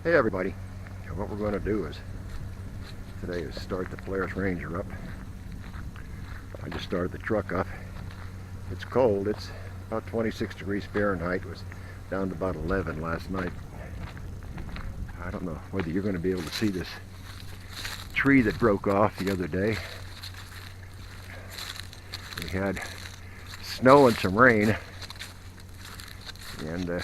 Hey everybody, what we're going to do is today is start the Polaris Ranger up. I just started the truck up. It's cold, it's about 26 degrees Fahrenheit. It was down to about 11 last night. I don't know whether you're going to be able to see this tree that broke off the other day. We had snow and some rain, and I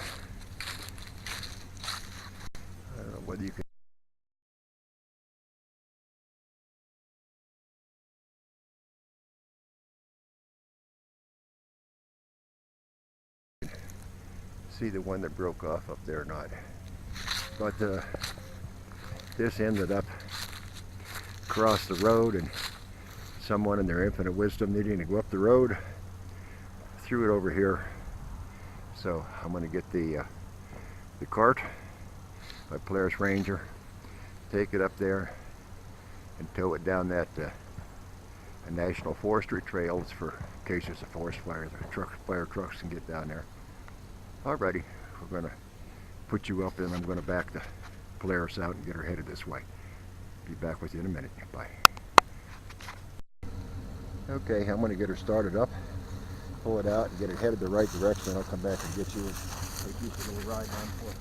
don't know whether you can see the one that broke off up there or not. But this ended up across the road, and someone in their infinite wisdom needing to go up the road threw it over here. So I'm going to get the cart, my Polaris Ranger, take it up there and tow it down that a national forestry trail. It's for in case there's a forest fire, the fire trucks can get down there. Alrighty, we're going to put you up, and I'm going to back the Polaris out and get her headed this way. Be back with you in a minute. Bye. Okay, I'm going to get her started up, pull it out, and get it headed the right direction. I'll come back and get you and take you for a little ride down for it.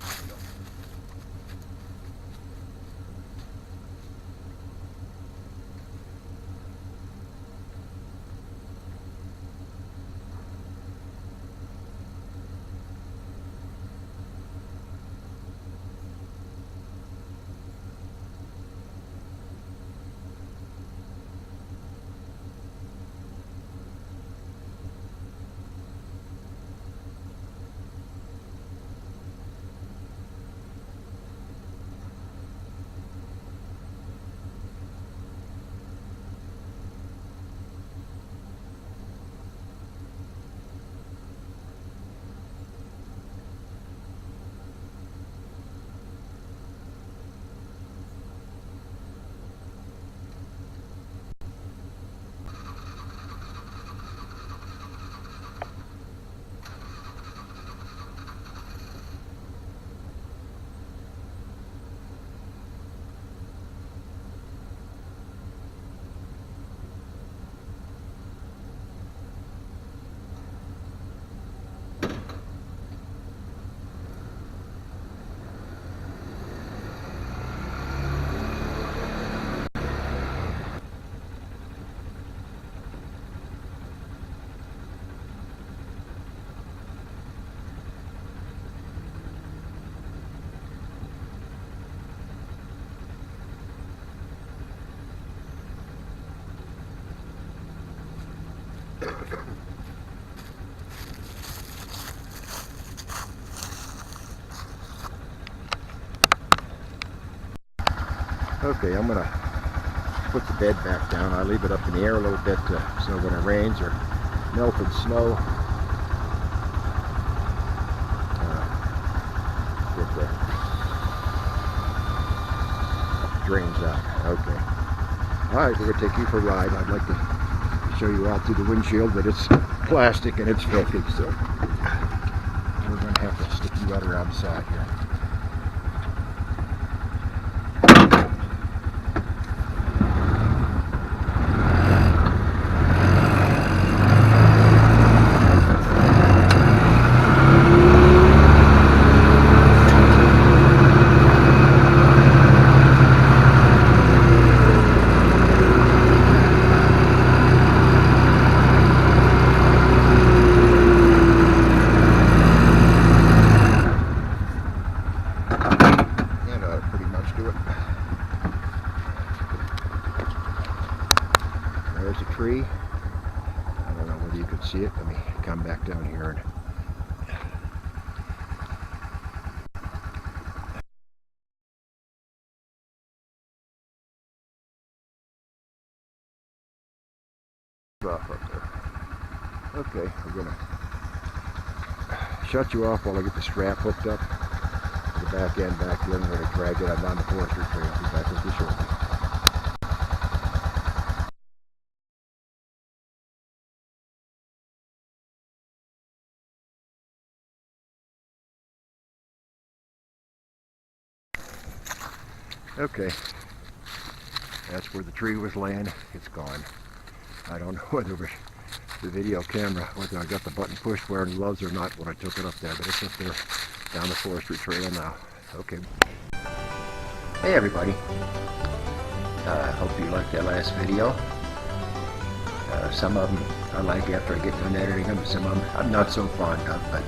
Okay, I'm going to put the bed back down. I leave it up in the air a little bit so when it rains or melted snow, it drains out. Okay. Alright, we're going to take you for a ride. I'd like to show you out through the windshield, but it's plastic and it's filthy, so we're going to have to stick you out around the side here. There's a tree. I don't know whether you can see it. Let me come back down here and off up there. Okay, we're gonna shut you off while I get the strap hooked up to the back end back here. I'm gonna drag it down the forestry trail. I'll be back with you shortly. Okay, that's where the tree was laying. It's gone. I don't know whether the video camera, whether I got the button pushed where it was or not when I took it up there, but it's up there down the forestry trail now. Okay. Hey everybody. Hope you liked that last video. Some of them I like after I get done editing them, some of them I'm not so fond of, but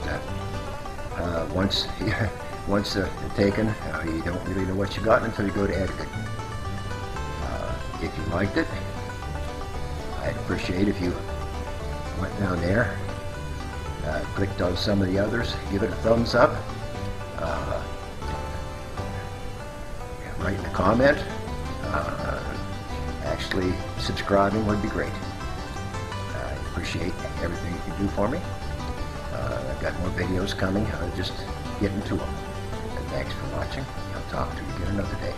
once they're taken, you don't really know what you got until you go to edit it. If you liked it, I'd appreciate if you went down there, clicked on some of the others, give it a thumbs up, write a comment, actually subscribing would be great. I appreciate everything you can do for me. I've got more videos coming, just getting to them. And thanks for watching. I'll talk to you again another day.